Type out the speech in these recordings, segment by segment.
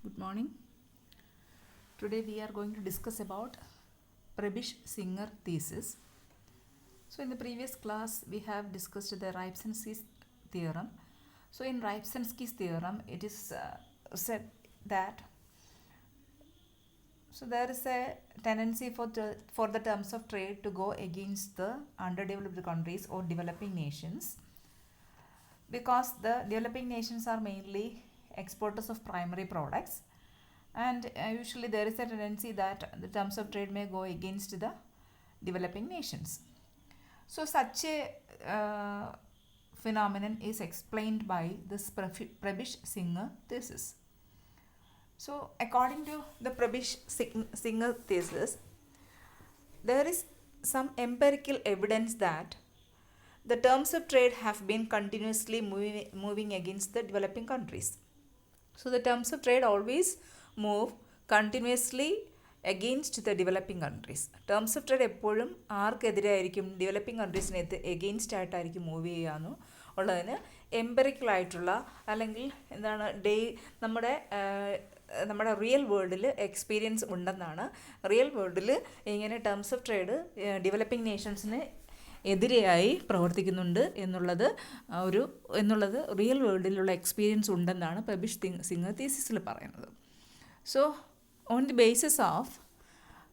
Good morning. Today we are going to discuss about Prebisch-Singer Thesis. So in the previous class we have discussed the Rybczynski's theorem. So in Rybczynski's theorem it is said that there is a tendency for the terms of trade to go against the underdeveloped countries or developing nations, because the developing nations are mainly exporters of primary products, and usually there is a tendency that the terms of trade may go against the developing nations. So such a phenomenon is explained by this Prebisch-Singer thesis. So according to the Prebisch-Singer thesis, there is some empirical evidence that the terms of trade have been continuously moving against the developing countries. So the terms of trade always move continuously against the developing countries. Terms of trade എപ്പോഴും ആർക്കെതിരായിരിക്കും? Developing കൺട്രീസിന് against ആയിട്ടായിരിക്കും move ചെയ്യാമെന്ന് ഉള്ളതിന് എംപെറിക്കലായിട്ടുള്ള അല്ലെങ്കിൽ എന്താണ് നമ്മുടെ real വേൾഡിൽ experience ഉണ്ടെന്നാണ്. Real വേൾഡിൽ ഇങ്ങനെ ടേംസ് ഓഫ് ട്രേഡ് ഡെവലപ്പിംഗ് നേഷൻസിന് എതിരെയായി പ്രവർത്തിക്കുന്നുണ്ട് എന്നുള്ളത് റിയൽ വേൾഡിലുള്ള എക്സ്പീരിയൻസ് ഉണ്ടെന്നാണ് Prebisch-Singer thesis പറയുന്നത്. So on the basis of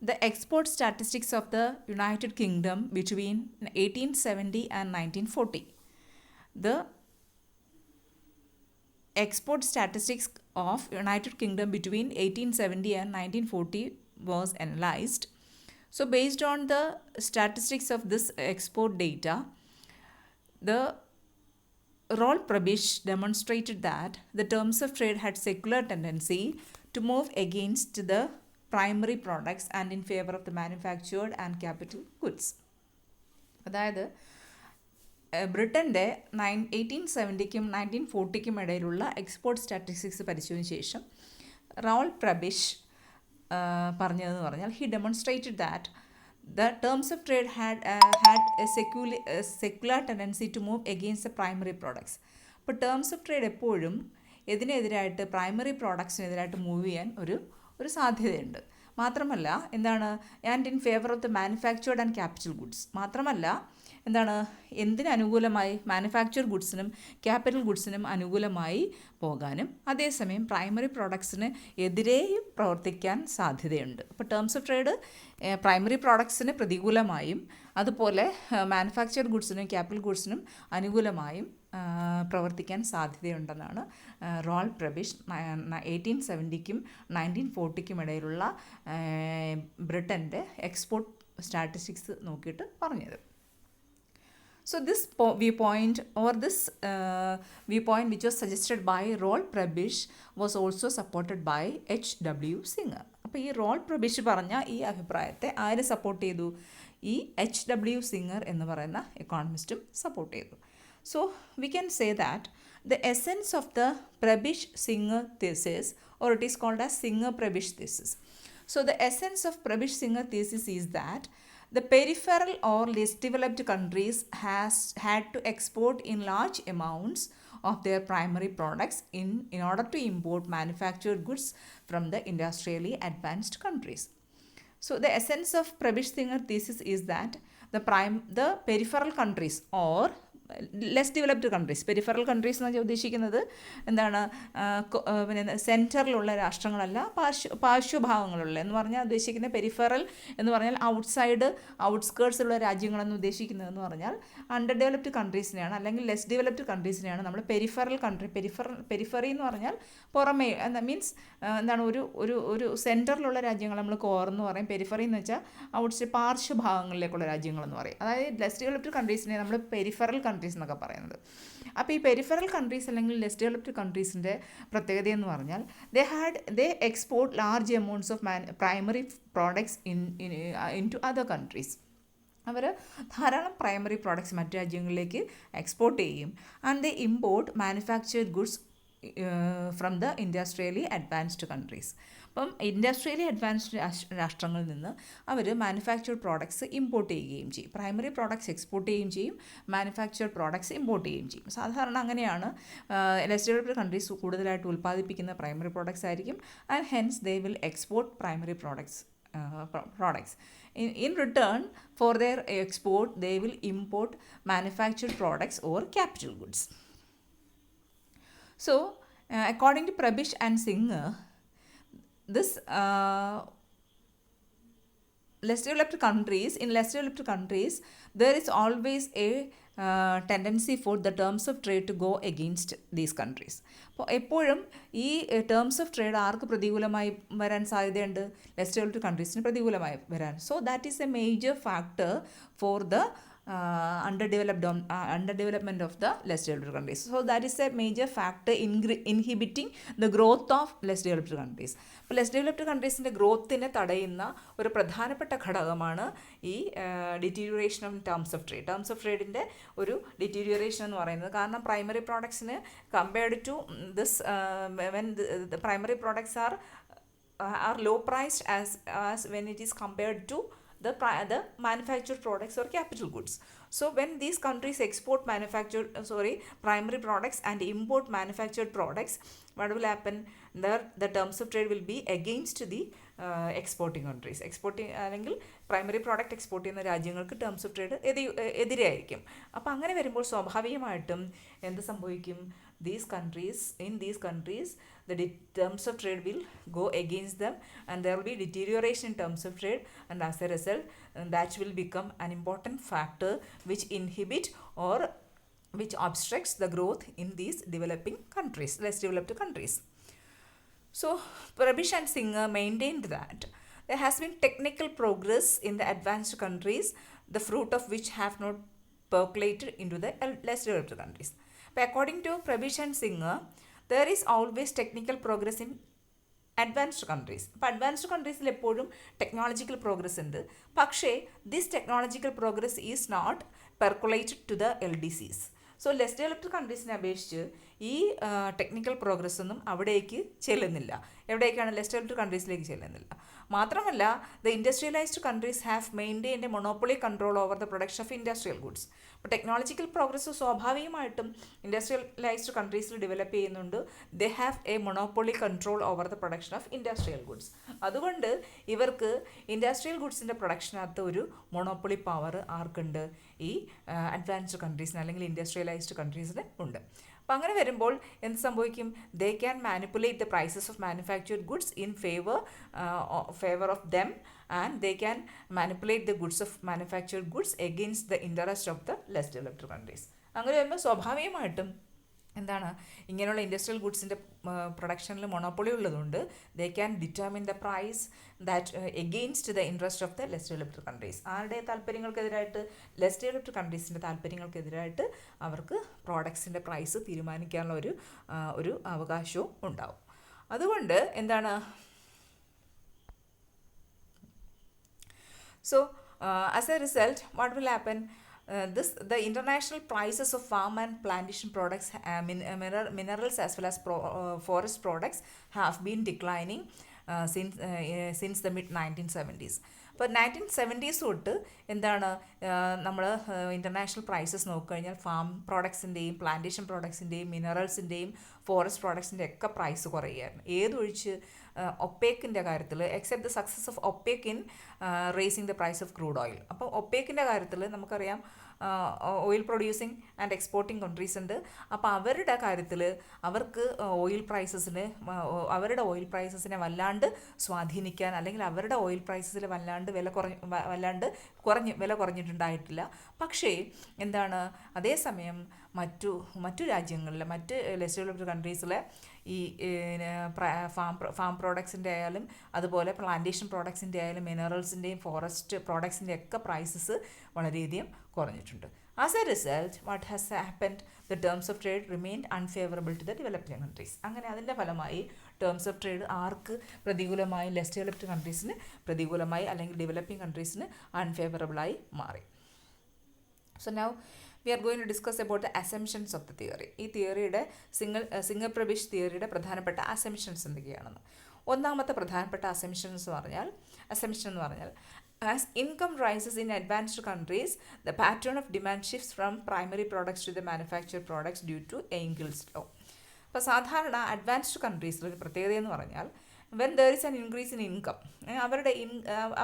the export statistics of the United Kingdom between 1870 and 1940, the export statistics of United Kingdom between 1870 and 1940 was analyzed. So based on the statistics of this export data, the Rolf Prebisch demonstrated that the terms of trade had secular tendency to move against the primary products and in favor of the manufactured and capital goods. അതായത് ബ്രിട്ടൻ്റെ 1870ക്കും 1940ക്കും ഇടയിലുള്ള export statistics പരിശോധിച്ച ശേഷം Rolf പ്രബിഷ് പറഞ്ഞതെന്ന് പറഞ്ഞാൽ he demonstrated that the terms of trade had a secular tendency to move against the primary products. അപ്പോൾ terms of trade എപ്പോഴും ഇതിനെതിരായിട്ട് primary പ്രോഡക്ട്സിനെതിരായിട്ട് move ചെയ്യാൻ ഒരു സാധ്യതയുണ്ട്. മാത്രമല്ല എന്താണ്, and in favour of the manufactured and capital goods. മാത്രമല്ല എന്താണ്, എന്തിനനുകൂലമായി? Manufacture ഗുഡ്സിനും capital ഗുഡ്സിനും അനുകൂലമായി പോകാനും അതേസമയം പ്രൈമറി പ്രോഡക്ട്സിന് എതിരെയും പ്രവർത്തിക്കാൻ സാധ്യതയുണ്ട്. അപ്പോൾ ടേംസ് ഓഫ് ട്രേഡ് പ്രൈമറി പ്രോഡക്ട്സിന് പ്രതികൂലമായും അതുപോലെ മാനുഫാക്ചർഡ് ഗുഡ്സിനും ക്യാപിറ്റൽ ഗുഡ്സിനും അനുകൂലമായും പ്രവർത്തിക്കാൻ സാധ്യതയുണ്ടെന്നാണ് റോൾഫ് പ്രബിഷ് 1870ക്കും 1940ക്കും ഇടയിലുള്ള ബ്രിട്ടൻ്റെ എക്സ്പോർട്ട് സ്റ്റാറ്റിസ്റ്റിക്സ് നോക്കിയിട്ട് പറഞ്ഞത്. So this viewpoint which was suggested by Rolf Prebisch was also supported by H.W. Singer. അപ്പോൾ ഈ റോൾഫ് പ്രബിഷ് പറഞ്ഞ ഈ അഭിപ്രായത്തെ ആര് സപ്പോർട്ട് ചെയ്തു? ഈ H.W. സിംഗർ എന്ന് പറയുന്ന എക്കോണമിസ്റ്റും സപ്പോർട്ട് ചെയ്തു. So we can say that the essence of the Prebisch-Singer thesis, or it is called as Singer-Prebisch thesis. So the essence of Prebisch-Singer thesis is that the peripheral or less developed countries had to export in large amounts of their primary products in order to import manufactured goods from the industrially advanced countries. So the essence of Prebisch-Singer thesis is that the peripheral countries or less developed countries, peripheral countries എന്ന് വെച്ചാൽ ഉദ്ദേശിക്കുന്നത് എന്താണ്, പിന്നെ സെൻറ്ററിലുള്ള രാഷ്ട്രങ്ങളല്ല, പാർശ്വഭാഗങ്ങളുള്ള എന്ന് പറഞ്ഞാൽ ഉദ്ദേശിക്കുന്നത് peripheral എന്ന് പറഞ്ഞാൽ ഔട്ട്സ്കേർട്സിലുള്ള രാജ്യങ്ങളെന്ന് ഉദ്ദേശിക്കുന്നതെന്ന് പറഞ്ഞാൽ അണ്ടർ ഡെവലപ്ഡ് കൺട്രീസിനെയാണ്, അല്ലെങ്കിൽ ലെസ് ഡെവലപ്ഡ് കൺട്രീസിനെയാണ് നമ്മൾ പെരിഫറൽ കൺട്രി. പെരിഫറി എന്ന് പറഞ്ഞാൽ പുറമേ, മീൻസ് എന്താണ്, ഒരു സെൻറ്ററിലുള്ള രാജ്യങ്ങൾ നമ്മൾ കോർ എന്ന് പറയും. പെരിഫറി എന്ന് വെച്ചാൽ പാർശ്വഭാഗങ്ങളിലേക്കുള്ള രാജ്യങ്ങളെന്ന് പറയും. അതായത് ലെസ് ഡെവലപ്ഡ് കൺട്രീസിനെ നമ്മൾ പെരിഫറൽ കൺട്രീസ് എന്നൊക്കെ പറയുന്നത്. അപ്പോൾ ഈ പെരിഫറൽ കൺട്രീസ് അല്ലെങ്കിൽ ലെസ് ഡെവലപ്ഡ് കൺട്രീസിൻ്റെ പ്രത്യേകത എന്ന് പറഞ്ഞാൽ they export large amounts of primary products into other countries. അവർ ധാരാളം പ്രൈമറി പ്രോഡക്ട്സ് മറ്റു രാജ്യങ്ങളിലേക്ക് എക്സ്പോർട്ട് ചെയ്യും. And they import manufactured goods from the industrially advanced countries. അപ്പം ഇൻഡസ്ട്രിയലി അഡ്വാൻസ്ഡ് രാഷ്ട്രങ്ങളിൽ നിന്ന് അവർ മാനുഫാക്ചർഡ് പ്രോഡക്ട്സ് ഇമ്പോർട്ട് ചെയ്യുകയും ചെയ്യും. പ്രൈമറി പ്രോഡക്ട്സ് എക്സ്പോർട്ട് ചെയ്യുകയും ചെയ്യും, മാനുഫാക്ചർഡ് പ്രോഡക്ട്സ് ഇമ്പോർട്ട് ചെയ്യുകയും ചെയ്യും. സാധാരണ അങ്ങനെയാണ്. ലെസ് ഡെവലപ്ഡ് കൺട്രീസ് കൂടുതലായിട്ട് ഉൽപ്പാദിപ്പിക്കുന്ന പ്രൈമറി പ്രോഡക്ട്സ് ആയിരിക്കും. And hence they will export primary products. In return for their export, they will import manufactured products or capital goods. So, according to Prebisch and Singer, this less developed countries, there is always a tendency for the terms of trade to go against these countries. അപ്പോൾ എപ്പോഴും ഈ terms of trade ആർക്ക് പ്രതികൂലമായി വരാൻ സാധ്യതയുണ്ട്? Less developed കൺട്രീസിന് പ്രതികൂലമായി വരാൻ. So that is A major factor for the underdevelopment of the less developed countries. So that is a major factor inhibiting the growth of less developed countries. അപ്പോൾ less developed കൺട്രീസിൻ്റെ ഗ്രോത്തിനെ തടയുന്ന ഒരു പ്രധാനപ്പെട്ട ഘടകമാണ് ഈ deterioration of terms of trade. Terms of ട്രേഡിൻ്റെ ഒരു ഡിറ്റീരിയറേഷൻ എന്ന് പറയുന്നത്, കാരണം പ്രൈമറി പ്രോഡക്ട്സിന് compared to this when the primary products are low priced as when it is compared to the manufactured products or capital goods. So when these countries export primary products and import manufactured products, what will happen? The terms of trade will be against the exporting countries. അല്ലെങ്കിൽ primary product export ചെയ്യുന്ന രാജ്യങ്ങൾക്ക് terms of trade എതിരായിരിക്കും. അപ്പോൾ അങ്ങനെ വരുമ്പോൾ സ്വാഭാവികമായിട്ടും എന്ത് സംഭവിക്കും? In these countries, the terms of trade will go against them, and there will be deterioration in terms of trade, and as a result, that will become an important factor which inhibit or which obstructs the growth in these developing countries, less developed countries. So, Prebisch and Singer maintained that there has been technical progress in the advanced countries, the fruit of which have not percolated into the less developed countries. But according to Prebisch and Singer, there is always technical progress in advanced countries. അപ്പോൾ advanced കൺട്രീസിൽ എപ്പോഴും technological progress ഉണ്ട്. പക്ഷേ this technological progress is not percolated to the LDCs. So less developed കൺട്രീസിനെ അപേക്ഷിച്ച് ഈ technical progress ഒന്നും അവിടേക്ക് ചെല്ലുന്നില്ല. എവിടേക്കാണ്? ലെസ് ഡെവലപ്ഡ് കൺട്രീസിലേക്ക് ചെല്ലുന്നില്ല. മാത്രമല്ല, the industrialised countries have maintained a monopoly control over the production of industrial goods. അപ്പോൾ ടെക്നോളജിക്കൽ പ്രോഗ്രസ് സ്വാഭാവികമായിട്ടും ഇൻഡസ്ട്രിയലൈസ്ഡ് കൺട്രീസിൽ ഡെവലപ്പ് ചെയ്യുന്നുണ്ട്. They have a monopoly control over the production of industrial goods. അതുകൊണ്ട് ഇവർക്ക് industrial ഗുഡ്സിൻ്റെ പ്രൊഡക്ഷനകത്ത് ഒരു monopoly power ആർക്കുണ്ട്? ഈ advanced കൺട്രീസിന് അല്ലെങ്കിൽ industrialised കൺട്രീസിന് ഉണ്ട്. അപ്പോൾ അങ്ങനെ വരുമ്പോൾ എന്ത് സംഭവിക്കും? They can manipulate the prices of manufactured goods in favour of them, and they can manipulate the goods of manufactured goods against the interest of the less developed countries. അങ്ങനെ വരുമ്പോൾ സ്വാഭാവികമായിട്ടും എന്താണ്? ഇങ്ങനെയുള്ള ഇൻഡസ്ട്രിയൽ ഗുഡ്സിൻ്റെ പ്രൊഡക്ഷനിൽ മൊണോപ്പൊളി ഉള്ളതുകൊണ്ട് they can determine the price that against the interest of the less developed countries. ആരുടെ താല്പര്യങ്ങൾക്കെതിരായിട്ട്? Less developed കൺട്രീസിൻ്റെ താല്പര്യങ്ങൾക്കെതിരായിട്ട് അവർക്ക് പ്രോഡക്ട്സിൻ്റെ പ്രൈസ് തീരുമാനിക്കാനുള്ള ഒരു അവകാശവും ഉണ്ടാവും. അതുകൊണ്ട് എന്താണ്? So as a result what will happen? The international prices of farm and plantation products, minerals as well as forest products have been declining since the mid-1970s. അപ്പോൾ 1970s തൊട്ട് എന്താണ് നമ്മൾ ഇൻ്റർനാഷണൽ പ്രൈസസ് നോക്കിക്കഴിഞ്ഞാൽ ഫാം പ്രോഡക്ട്സിൻ്റെയും plantation പ്രോഡക്ട്സിൻ്റെയും മിനറൽസിൻ്റെയും forest പ്രോഡക്ട്സിൻ്റെ ഒക്കെ പ്രൈസ് കുറയുകയായിരുന്നു. ഏതൊഴിച്ച് ഒപ്പേക്കിൻ്റെ കാര്യത്തിൽ, except the success of OPEC in raising the price of crude oil. അപ്പോൾ ഒപ്പേക്കിൻ്റെ കാര്യത്തിൽ നമുക്കറിയാം oil producing and exporting countries ഉണ്ട്. അപ്പോൾ അവരുടെ കാര്യത്തിൽ അവർക്ക് അവരുടെ ഓയിൽ പ്രൈസസിനെ വല്ലാണ്ട് സ്വാധീനിക്കാൻ, അല്ലെങ്കിൽ അവരുടെ ഓയിൽ പ്രൈസസിൽ വല്ലാണ്ട് വില കുറഞ്ഞിട്ടുണ്ടായിട്ടില്ല. പക്ഷേ എന്താണ്? അതേസമയം മറ്റു രാജ്യങ്ങളിലെ മറ്റ് ലെസ് ഡെവലപ്ഡ് കൺട്രീസിലെ ഈ ഫാം പ്രോഡക്ട്സിൻ്റെ ആയാലും അതുപോലെ പ്ലാന്റേഷൻ പ്രോഡക്ട്സിൻ്റെ ആയാലും മിനറൽസിൻ്റെയും ഫോറസ്റ്റ് പ്രോഡക്ട്സിൻ്റെ ഒക്കെ പ്രൈസസ് വളരെയധികം കുറഞ്ഞിട്ടുണ്ട്. As a result what has happened? The terms of trade remained unfavourable to the developing countries. അങ്ങനെ അതിൻ്റെ ഫലമായി ടേംസ് ഓഫ് ട്രേഡ് ആർക്ക് പ്രതികൂലമായി? ലെസ് ഡെവലപ്ഡ് കൺട്രീസിന് പ്രതികൂലമായി, അല്ലെങ്കിൽ ഡെവലപ്പിംഗ് കൺട്രീസിന് അൺഫേവറബിളായി മാറി. So now we are going to discuss about the assumptions of the theory. ഈ തിയറിയുടെ സിംഗർ-പ്രബിഷ് തിയറിയുടെ പ്രധാനപ്പെട്ട അസംഷൻസ് എന്തൊക്കെയാണെന്ന്. ഒന്നാമത്തെ പ്രധാനപ്പെട്ട അസംഷൻ എന്ന് പറഞ്ഞാൽ as income rises in advanced countries, the pattern of demand shifts from primary products to the manufactured products due to Engel's law. അപ്പോൾ സാധാരണ അഡ്വാൻസ്ഡ് കൺട്രീസിൽ ഒരു പ്രത്യേകത എന്ന് പറഞ്ഞാൽ when there is an increase in income,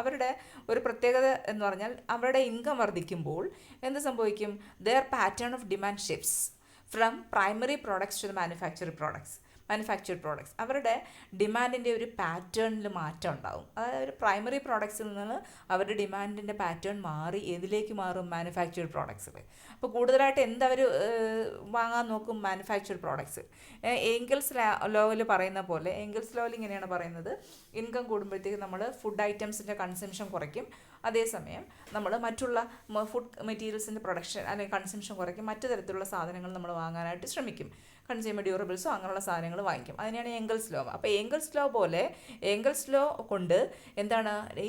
അവരുടെ ഒരു പ്രത്യേകത എന്ന് പറഞ്ഞാൽ അവരുടെ ഇൻകം വർദ്ധിക്കുമ്പോൾ എന്ത് സംഭവിക്കും? Their pattern of demand shifts from primary products to the manufactured products. അവരുടെ ഡിമാൻഡിൻ്റെ ഒരു പാറ്റേണിൽ മാറ്റം ഉണ്ടാവും. അതായത് പ്രൈമറി പ്രോഡക്ട്സിൽ നിന്ന് അവരുടെ ഡിമാൻഡിൻ്റെ പാറ്റേൺ മാറി ഏതിലേക്ക് മാറും? മാനുഫാക്ചർഡ് പ്രോഡക്ട്സിൽ. അപ്പോൾ കൂടുതലായിട്ട് എന്തവർ വാങ്ങാൻ നോക്കും? Manufactured products. എംഗൽസ് ലോയിൽ പറയുന്ന പോലെ, എംഗൽസ് ലോയിൽ ഇങ്ങനെയാണ് പറയുന്നത്, ഇൻകം കൂടുമ്പോഴത്തേക്ക് നമ്മൾ ഫുഡ് ഐറ്റംസിൻ്റെ കൺസംഷൻ കുറയ്ക്കും, അതേസമയം നമ്മൾ മറ്റുള്ള ഫുഡ് മെറ്റീരിയൽസിൻ്റെ പ്രൊഡക്ഷൻ അല്ലെങ്കിൽ കൺസംഷൻ കുറയ്ക്കും, മറ്റു തരത്തിലുള്ള സാധനങ്ങൾ നമ്മൾ വാങ്ങാനായിട്ട് ശ്രമിക്കും, കൺസ്യൂമർ ഡ്യൂറബിൾസോ അങ്ങനെയുള്ള സാധനങ്ങൾ വാങ്ങിക്കും. അതിനെയാണ് എംഗൽസ് ലോ. അപ്പോൾ എംഗൽസ് ലോ പോലെ എംഗൽസ് ലോ കൊണ്ട് എന്താണ് ഈ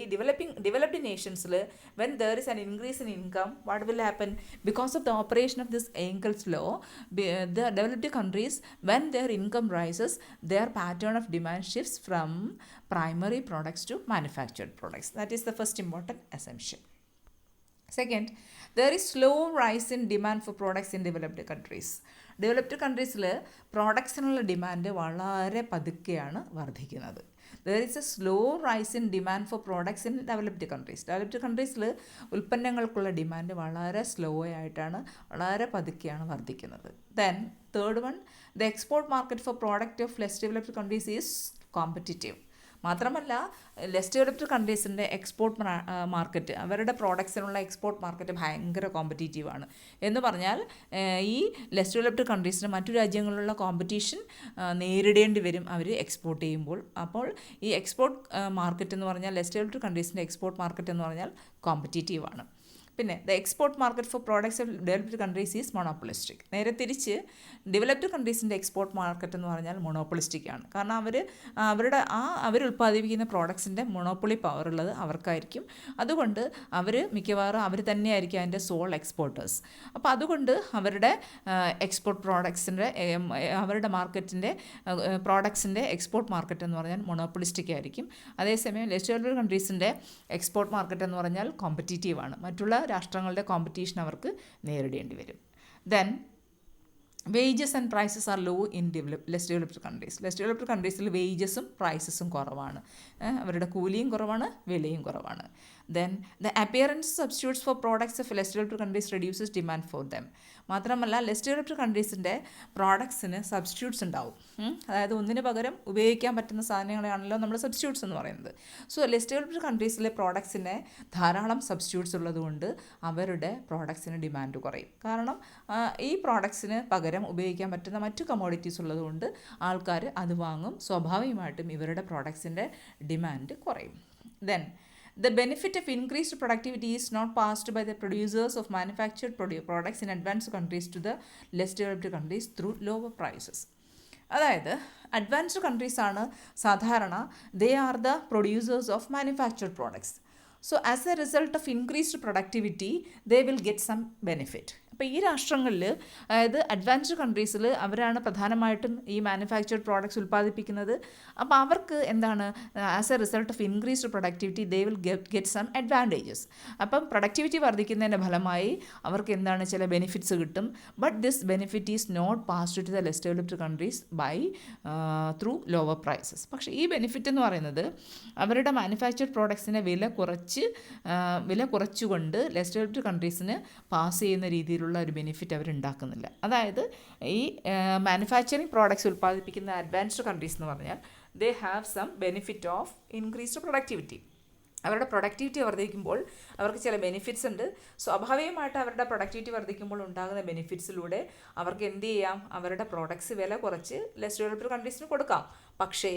ഡെവലപ്ഡ് നേഷൻസിൽ when there is an increase in income, what will happen? Because of the operation of this Engels law, the developed countries when their income rises, their pattern of demand shifts from primary products to manufactured products. That is the first important assumption. Second, there is slow rise in demand for products in developed countries. Developed കൺട്രീസിൽ പ്രോഡക്ട്സിനുള്ള demand വളരെ പതുക്കെയാണ് വർദ്ധിക്കുന്നത്. There is a slow rise in demand for products in developed countries. Developed കൺട്രീസിൽ ഉൽപ്പന്നങ്ങൾക്കുള്ള demand വളരെ slow ആയിട്ടാണ്, വളരെ പതുക്കെയാണ് വർദ്ധിക്കുന്നത്. Then third one, the export market for product of less developed countries is competitive. മാത്രമല്ല ലെസ് ഡെവലപ്ഡ് കൺട്രീസിൻ്റെ export market, അവരുടെ പ്രോഡക്ട്സിനുള്ള എക്സ്പോർട്ട് മാർക്കറ്റ് ഭയങ്കര കോമ്പറ്റീറ്റീവാണ്. എന്ന് പറഞ്ഞാൽ ഈ ലെസ് ഡെവലപ്ഡ് കൺട്രീസിന് മറ്റു രാജ്യങ്ങളിലുള്ള കോമ്പറ്റീഷൻ നേരിടേണ്ടി വരും അവർ എക്സ്പോർട്ട് ചെയ്യുമ്പോൾ. അപ്പോൾ ഈ എക്സ്പോർട്ട് മാർക്കറ്റ് എന്ന് പറഞ്ഞാൽ, ലെസ് ഡെവലപ്ഡ് കൺട്രീസിൻ്റെ എക്സ്പോർട്ട് മാർക്കറ്റ് എന്ന് പറഞ്ഞാൽ കോമ്പറ്റീറ്റീവാണ്. പിന്നെ the export market four products of developed countries is monopolistic. നേരെ തിരിച്ച് ഡെവലപ്ഡ് കൺട്രീസിൻ്റെ എക്സ്പോർട്ട് മാർക്കറ്റ് എന്ന് പറഞ്ഞാൽ മൊണോപ്പൊളിസ്റ്റിക് ആണ്. കാരണം അവർ ഉൽപ്പാദിപ്പിക്കുന്ന പ്രോഡക്ട്സിൻ്റെ മൊണോപ്പൊളി പവർ ഉള്ളത് അവർക്കായിരിക്കും. അതുകൊണ്ട് മിക്കവാറും അവർ തന്നെയായിരിക്കും അതിൻ്റെ സോൾ എക്സ്പോർട്ടേഴ്സ്. അപ്പോൾ അതുകൊണ്ട് അവരുടെ എക്സ്പോർട്ട് പ്രോഡക്ട്സിൻ്റെ അവരുടെ മാർക്കറ്റിൻ്റെ പ്രോഡക്ട്സിൻ്റെ എക്സ്പോർട്ട് മാർക്കറ്റ് എന്ന് പറഞ്ഞാൽ മൊണോപ്പൊളിസ്റ്റിക് ആയിരിക്കും. അതേസമയം ലെസ് ഡെവലപ്ഡ് കൺട്രീസിൻ്റെ എക്സ്പോർട്ട് മാർക്കറ്റ് എന്ന് പറഞ്ഞാൽ കോമ്പറ്റീറ്റീവാണ്. മറ്റുള്ള രാഷ്ട്രങ്ങളുടെ കോമ്പറ്റീഷൻ അവർക്ക് നേരിടേണ്ടി വരും. Then wages and prices are low in less developed countries. Less developed കൺട്രീസിൽ വേജസും പ്രൈസസും കുറവാണ്. അവരുടെ കൂലിയും കുറവാണ്, വിലയും കുറവാണ്. Then the appearance substitutes for products of less developed countries reduces demand for them. മാത്രമല്ല ലെസ് ഡെവലപ്ഡ് കൺട്രീസിൻ്റെ പ്രോഡക്ട്സിന് സബ്സ്റ്റിറ്റ്യൂട്ട്സ് ഉണ്ടാവും. അതായത് ഒന്നിന് പകരം ഉപയോഗിക്കാൻ പറ്റുന്ന സാധനങ്ങളാണല്ലോ നമ്മൾ സബ്സ്റ്റിറ്റ്യൂട്ട്സ് എന്ന് പറയുന്നത്. സോ ലെസ് ഡെവലപ്ഡ് കൺട്രീസിലെ പ്രോഡക്ട്സിന് ധാരാളം സബ്സ്റ്റിറ്റ്യൂട്ട്സ് ഉള്ളതുകൊണ്ട് അവരുടെ പ്രോഡക്ട്സിന് ഡിമാൻഡ് കുറയും. കാരണം ഈ പ്രോഡക്ട്സിന് പകരം ഉപയോഗിക്കാൻ പറ്റുന്ന മറ്റു കമ്മോഡിറ്റീസ് ഉള്ളതുകൊണ്ട് ആൾക്കാർ അത് വാങ്ങും. സ്വാഭാവികമായിട്ടും ഇവരുടെ പ്രോഡക്ട്സിൻ്റെ ഡിമാൻഡ് കുറയും. Then the benefit of increased productivity is not passed by the producers of manufactured products in advanced countries to the less developed countries through lower prices. അതായത് അഡ്വാൻസ്ഡ് കൺട്രീസ് ആണ് സാധാരണ, they are the producers of manufactured products. So as a result of increased productivity they will get some benefit. അപ്പോൾ ഈ രാഷ്ട്രങ്ങളിൽ, അതായത് advanced കൺട്രീസിൽ അവരാണ് പ്രധാനമായിട്ടും ഈ manufactured products ഉൽപ്പാദിപ്പിക്കുന്നത്. അപ്പോൾ അവർക്ക് എന്താണ്, as a result of increased productivity they will get some advantages. അപ്പം പ്രൊഡക്ടിവിറ്റി വർദ്ധിക്കുന്നതിൻ്റെ ഫലമായി അവർക്ക് എന്താണ്, ചില ബെനിഫിറ്റ്സ് കിട്ടും. But this benefit is not passed to the less developed countries by through lower prices. പക്ഷേ ഈ ബെനിഫിറ്റ് എന്ന് പറയുന്നത് അവരുടെ മാനുഫാക്ചർഡ് പ്രോഡക്ട്സിനെ വില കുറച്ചുകൊണ്ട് ലെസ് ഡെവലപ്ഡ് കൺട്രീസിന് പാസ് ചെയ്യുന്ന രീതിയിലുള്ള ഒരു ബെനിഫിറ്റ് അവരുണ്ടാക്കുന്നില്ല. അതായത് ഈ മാനുഫാക്ചറിങ് പ്രോഡക്ട്സ് ഉൽപ്പാദിപ്പിക്കുന്ന അഡ്വാൻസ്ഡ് കൺട്രീസ് എന്ന് പറഞ്ഞാൽ they have some benefit of increased productivity. അവരുടെ പ്രൊഡക്ടിവിറ്റി വർദ്ധിക്കുമ്പോൾ അവർക്ക് ചില ബെനിഫിറ്റ്സ് ഉണ്ട്. സ്വാഭാവികമായിട്ട് അവരുടെ പ്രൊഡക്ടിവിറ്റി വർദ്ധിക്കുമ്പോൾ ഉണ്ടാകുന്ന ബെനിഫിറ്റ്സിലൂടെ അവർക്ക് എന്ത് ചെയ്യാം, അവരുടെ പ്രോഡക്ട്സ് വില കുറച്ച് ലെസ് ഡെവലപ്ഡ് കൺട്രീസിന് കൊടുക്കാം. പക്ഷേ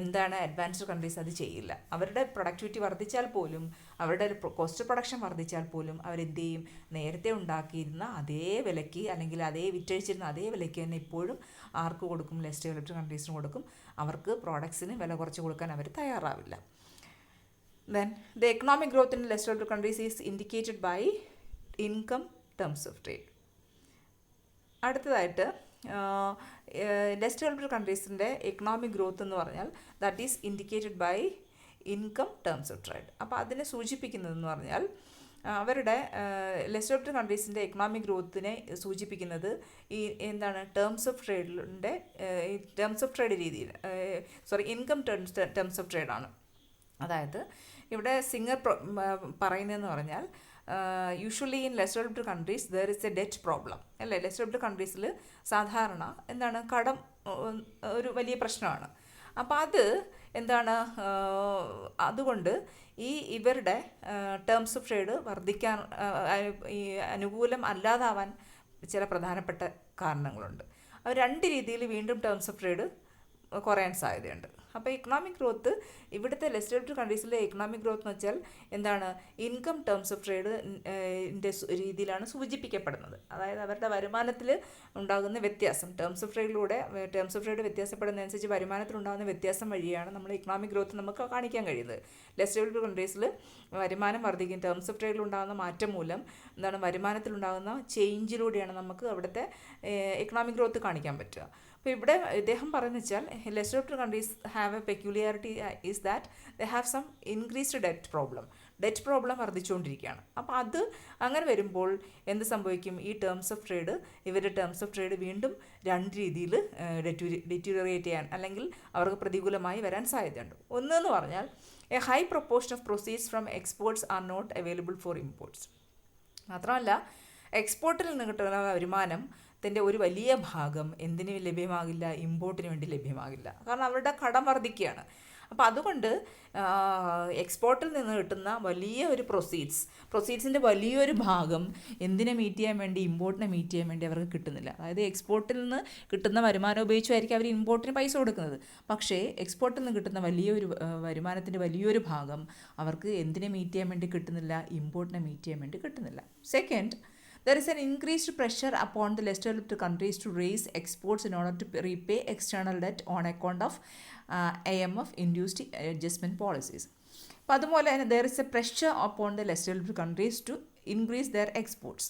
എന്താണ്, അഡ്വാൻസ്ഡ് കൺട്രീസ് അത് ചെയ്യില്ല. അവരുടെ പ്രൊഡക്ടിവിറ്റി വർദ്ധിച്ചാൽ പോലും, അവരുടെ കോസ്റ്റ് പ്രൊഡക്ഷൻ വർദ്ധിച്ചാൽ പോലും അവരെന്ത് ചെയ്യും, നേരത്തെ ഉണ്ടാക്കിയിരുന്ന അതേ വിലയ്ക്ക് അല്ലെങ്കിൽ അതേ വിറ്റഴിച്ചിരുന്ന അതേ വിലയ്ക്ക് തന്നെ ഇപ്പോഴും ആർക്ക് കൊടുക്കും, ലെസ് ഡെവലപ്ഡ് കൺട്രീസിന് കൊടുക്കും. അവർക്ക് പ്രോഡക്ട്സിന് വില കുറച്ച് കൊടുക്കാൻ അവർ തയ്യാറാവില്ല. Then the economic growth in less developed countries is indicated by income terms of trade. അടുത്തതായിട്ട് ലെസ് ഡെവലപ്ഡ് കൺട്രീസിൻ്റെ എക്കണോമിക് ഗ്രോത്ത് എന്ന് പറഞ്ഞാൽ that is indicated by income terms of trade. അപ്പോൾ അതിനെ സൂചിപ്പിക്കുന്നതെന്ന് പറഞ്ഞാൽ അവരുടെ ലെസ് ഡെവലപ്ഡ് കൺട്രീസിൻ്റെ എക്കണോമിക് ഗ്രോത്തിനെ സൂചിപ്പിക്കുന്നത് ഈ എന്താണ് ടേംസ് ഓഫ് ട്രേഡ് രീതിയിൽ ഇൻകം ടേംസ് ഓഫ് ട്രേഡാണ്. അതായത് ഇവിടെ സിംഗർ പറയുന്നതെന്ന് പറഞ്ഞാൽ usually in less developed countries there is a debt problem അല്ലേ. ലെസ് ഡെവലപ്ഡ് കൺട്രീസിൽ സാധാരണ എന്താണ് കടം ഒരു വലിയ പ്രശ്നമാണ്. അപ്പോൾ അത് എന്താണ് അതുകൊണ്ട് ഇവരുടെ ടേംസ് ഓഫ് ട്രേഡ് വർദ്ധിക്കാൻ ഈ അനുകൂലം അല്ലാതാവാൻ ചില പ്രധാനപ്പെട്ട കാരണങ്ങളുണ്ട്. അത് രണ്ട് രീതിയിൽ വീണ്ടും ടേംസ് ഓഫ് ട്രേഡ് കുറയാൻ സാധ്യതയുണ്ട്. അപ്പോൾ ഇക്കണോമിക് ഗ്രോത്ത് ഇവിടുത്തെ ലെസ് ഡെവലപ്ഡ് കൺട്രീസിലെ ഇക്കണോമിക് ഗ്രോത്ത് എന്ന് വെച്ചാൽ എന്താണ് ഇൻകം ടേംസ് ഓഫ് ട്രേഡിൻ്റെ രീതിയിലാണ് സൂചിപ്പിക്കപ്പെടുന്നത്. അതായത് അവരുടെ വരുമാനത്തിൽ ഉണ്ടാകുന്ന വ്യത്യാസം ടേംസ് ഓഫ് ട്രേഡ് വ്യത്യാസപ്പെടുന്നതനുസരിച്ച് വരുമാനത്തിലുണ്ടാകുന്ന വ്യത്യാസം വഴിയാണ് നമ്മൾ ഇക്കണോമിക് ഗ്രോത്ത് നമുക്ക് കാണിക്കാൻ കഴിയുന്നത്. ലെസ് ഡെവലപ്ഡ് കൺട്രീസിൽ വരുമാനം വർദ്ധിക്കും, ടേംസ് ഓഫ് ട്രേഡിലുണ്ടാകുന്ന മാറ്റം മൂലം എന്താണ് വരുമാനത്തിലുണ്ടാകുന്ന ചേഞ്ചിലൂടെയാണ് നമുക്ക് അവിടുത്തെ ഇക്കണോമിക് ഗ്രോത്ത് കാണിക്കാൻ പറ്റുക. അപ്പോൾ ഇവിടെ ഇദ്ദേഹം പറയുന്നത് വെച്ചാൽ less developed countries have a peculiarity is that they have some increased debt problem വർദ്ധിച്ചുകൊണ്ടിരിക്കുകയാണ്. അപ്പോൾ അത് അങ്ങനെ വരുമ്പോൾ എന്ത് സംഭവിക്കും, ഇവരുടെ ടേംസ് ഓഫ് ട്രേഡ് വീണ്ടും രണ്ട് രീതിയിൽ ഡെറ്റീരിയറേറ്റ് ചെയ്യാൻ അല്ലെങ്കിൽ അവർക്ക് പ്രതികൂലമായി വരാൻ സാധ്യതയുണ്ട്. ഒന്നെന്ന് പറഞ്ഞാൽ a high proportion of proceeds from exports are not available for imports. മാത്രമല്ല എക്സ്പോർട്ടിൽ നിന്ന് കിട്ടുന്ന വരുമാനത്തിൻ്റെ ഒരു വലിയ ഭാഗം എന്തിനു ലഭ്യമാകില്ല, ഇമ്പോർട്ടിന് വേണ്ടി ലഭ്യമാകില്ല. കാരണം അവരുടെ കടം വർദ്ധിക്കുകയാണ്. അപ്പോൾ അതുകൊണ്ട് എക്സ്പോർട്ടിൽ നിന്ന് കിട്ടുന്ന വലിയ ഒരു പ്രൊസീഡ്സിൻ്റെ വലിയൊരു ഭാഗം എന്തിനെ മീറ്റ് ചെയ്യാൻ വേണ്ടി, ഇമ്പോർട്ടിനെ മീറ്റ് ചെയ്യാൻ വേണ്ടി അവർക്ക് കിട്ടുന്നില്ല. അതായത് എക്സ്പോർട്ടിൽ നിന്ന് കിട്ടുന്ന വരുമാനം ഉപയോഗിച്ചായിരിക്കും അവർ ഇമ്പോർട്ടിന് പൈസ കൊടുക്കുന്നത്. പക്ഷേ എക്സ്പോർട്ടിൽ നിന്ന് കിട്ടുന്ന വരുമാനത്തിൻ്റെ വലിയൊരു ഭാഗം അവർക്ക് എന്തിനെ മീറ്റ് ചെയ്യാൻ വേണ്ടി കിട്ടുന്നില്ല, ഇമ്പോർട്ടിനെ മീറ്റ് ചെയ്യാൻ വേണ്ടി കിട്ടുന്നില്ല. Second, there is an increased pressure upon the less developed countries to raise exports in order to repay external debt on account of IMF-induced adjustment policies. അപ്പോൾ അതുപോലെ തന്നെ there is a pressure upon the less developed countries to increase their exports.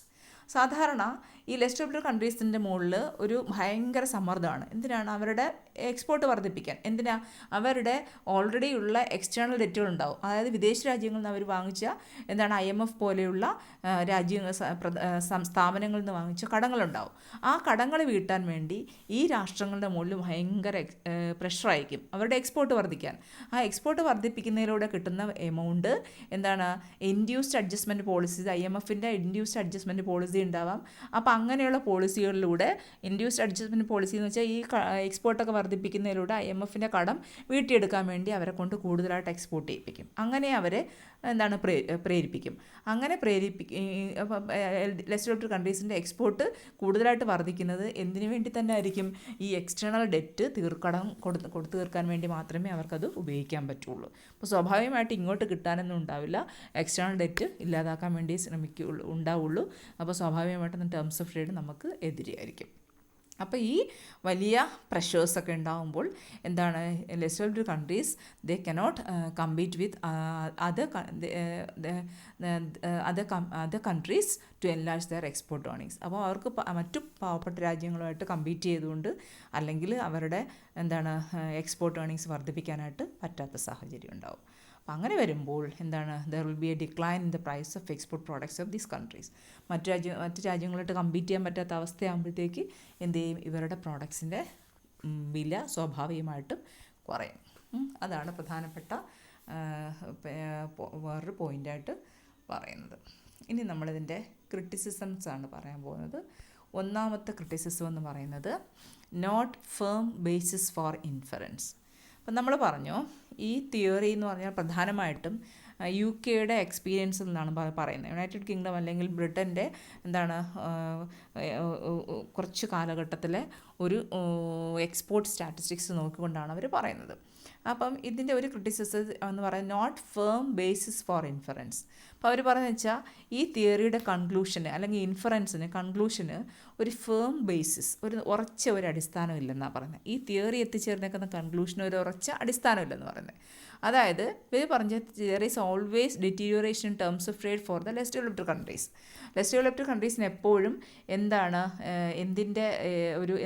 സാധാരണ ഈ less developed കൺട്രീസിൻ്റെ മുകളിൽ ഒരു ഭയങ്കര സമ്മർദ്ദമാണ്. എന്തിനാണ്? അവരുടെ എക്സ്പോർട്ട് വർദ്ധിപ്പിക്കാൻ. അവരുടെ ഓൾറെഡി ഉള്ള എക്സ്റ്റേണൽ ഡെറ്റുകൾ ഉണ്ടാവും. അതായത് വിദേശ രാജ്യങ്ങളിൽ നിന്ന് അവർ വാങ്ങിച്ച IMF പോലെയുള്ള സ്ഥാപനങ്ങളിൽ നിന്ന് വാങ്ങിച്ച കടങ്ങളുണ്ടാവും. ആ കടങ്ങൾ വീട്ടാൻ വേണ്ടി ഈ രാഷ്ട്രങ്ങളുടെ മുകളിൽ ഭയങ്കര പ്രഷറായിരിക്കും അവരുടെ എക്സ്പോർട്ട് വർദ്ധിക്കാൻ. ആ എക്സ്പോർട്ട് വർദ്ധിപ്പിക്കുന്നതിലൂടെ കിട്ടുന്ന എമൗണ്ട് ഇൻഡ്യൂസ്ഡ് അഡ്ജസ്റ്റ്മെൻറ്റ് പോളിസീസ്, IMFൻ്റെ ഇൻഡ്യൂസ്ഡ് അഡ്ജസ്റ്റ്മെൻറ്റ് പോളിസി ഉണ്ടാവാം. അപ്പോൾ അങ്ങനെയുള്ള പോളിസികളിലൂടെ ഇൻഡ്യൂസ്ഡ് അഡ്ജസ്റ്റ്മെൻറ്റ് പോളിസി എന്ന് വെച്ചാൽ ഈ എക്സ്പോർട്ടൊക്കെ വർദ്ധിപ്പിക്കുന്നതിലൂടെ IMFൻ്റെ കടം വീട്ടിയെടുക്കാൻ വേണ്ടി അവരെ കൊണ്ട് കൂടുതലായിട്ട് എക്സ്പോർട്ട് ചെയ്യിപ്പിക്കും. അങ്ങനെ അവരെ പ്രേരിപ്പിക്കും. അങ്ങനെ ലെസ് ഡെവലപ്ഡ് കൺട്രീസിൻ്റെ എക്സ്പോർട്ട് കൂടുതലായിട്ട് വർദ്ധിക്കുന്നത് എന്തിനു വേണ്ടി തന്നെ ആയിരിക്കും? ഈ എക്സ്റ്റേണൽ ഡെറ്റ് കൊടുത്തു തീർക്കാൻ വേണ്ടി മാത്രമേ അവർക്കത് ഉപയോഗിക്കാൻ പറ്റുള്ളൂ. അപ്പോൾ സ്വാഭാവികമായിട്ട് ഇങ്ങോട്ട് കിട്ടാനൊന്നും ഉണ്ടാവില്ല, എക്സ്റ്റേണൽ ഡെറ്റ് ഇല്ലാതാക്കാൻ വേണ്ടി ഉണ്ടാവുള്ളൂ. അപ്പോൾ സ്വാഭാവികമായിട്ടും ടേംസ് ഓഫ് ട്രേഡ് നമുക്ക് എതിരെയായിരിക്കും. അപ്പോൾ ഈ വലിയ പ്രഷേഴ്സൊക്കെ ഉണ്ടാകുമ്പോൾ less developed countries they cannot compete with other countries to enlarge their export earnings. അപ്പോൾ അവർക്ക് മറ്റു പാവപ്പെട്ട രാജ്യങ്ങളുമായിട്ട് കമ്പീറ്റ് ചെയ്തുകൊണ്ട് അല്ലെങ്കിൽ അവരുടെ എക്സ്പോർട്ട് ഏർണിങ്സ് വർദ്ധിപ്പിക്കാനായിട്ട് പറ്റാത്ത സാഹചര്യം ഉണ്ടാവും. അപ്പോൾ അങ്ങനെ വരുമ്പോൾ there will be a decline in the price of export products of these countries. മറ്റു രാജ്യങ്ങളായിട്ട് കമ്പീറ്റ് ചെയ്യാൻ പറ്റാത്ത അവസ്ഥയാകുമ്പോഴത്തേക്ക് എന്ത് ചെയ്യും? ഇവരുടെ പ്രോഡക്ട്സിൻ്റെ വില സ്വാഭാവികമായിട്ടും കുറയും. അതാണ് പ്രധാനപ്പെട്ട വേറൊരു പോയിൻ്റായിട്ട് പറയുന്നത്. ഇനി നമ്മളിതിൻ്റെ ക്രിറ്റിസിസംസാണ് പറയാൻ പോകുന്നത്. ഒന്നാമത്തെ ക്രിറ്റിസിസം എന്ന് പറയുന്നത് not firm basis for inference. അപ്പം നമ്മൾ പറഞ്ഞു ഈ തിയറി എന്ന് പറഞ്ഞാൽ പ്രധാനമായിട്ടും UK എക്സ്പീരിയൻസിൽ നിന്നാണ് പറയുന്നത്. യുണൈറ്റഡ് കിങ്ഡം അല്ലെങ്കിൽ ബ്രിട്ടൻ്റെ കുറച്ച് കാലഘട്ടത്തിലെ ഒരു എക്സ്പോർട്ട് സ്റ്റാറ്റിസ്റ്റിക്സ് നോക്കിക്കൊണ്ടാണ് അവർ പറയുന്നത്. അപ്പം ഇതിൻ്റെ ഒരു ക്രിറ്റിസിസം എന്ന് പറയുന്നത് not firm basis for inference. അപ്പോൾ അവർ പറയുന്നത് വെച്ചാൽ ഈ തിയറിയുടെ കൺക്ലൂഷന് അല്ലെങ്കിൽ ഇൻഫറൻസിന് കൺക്ലൂഷന് ഒരു ഫേം ബേസിസ്, ഒരു ഉറച്ച ഒരു അടിസ്ഥാനം ഇല്ലെന്നാണ് പറയുന്നത്. ഈ തിയറി എത്തിച്ചേർന്നേക്കുന്ന കൺക്ലൂഷന് ഒരു ഉറച്ച അടിസ്ഥാനമില്ലെന്ന് പറയുന്നത്. അതായത് ഇവർ പറഞ്ഞ there is always deterioration in terms of trade for the less developed countries. Less developed കൺട്രീസിന് എപ്പോഴും എന്താണ്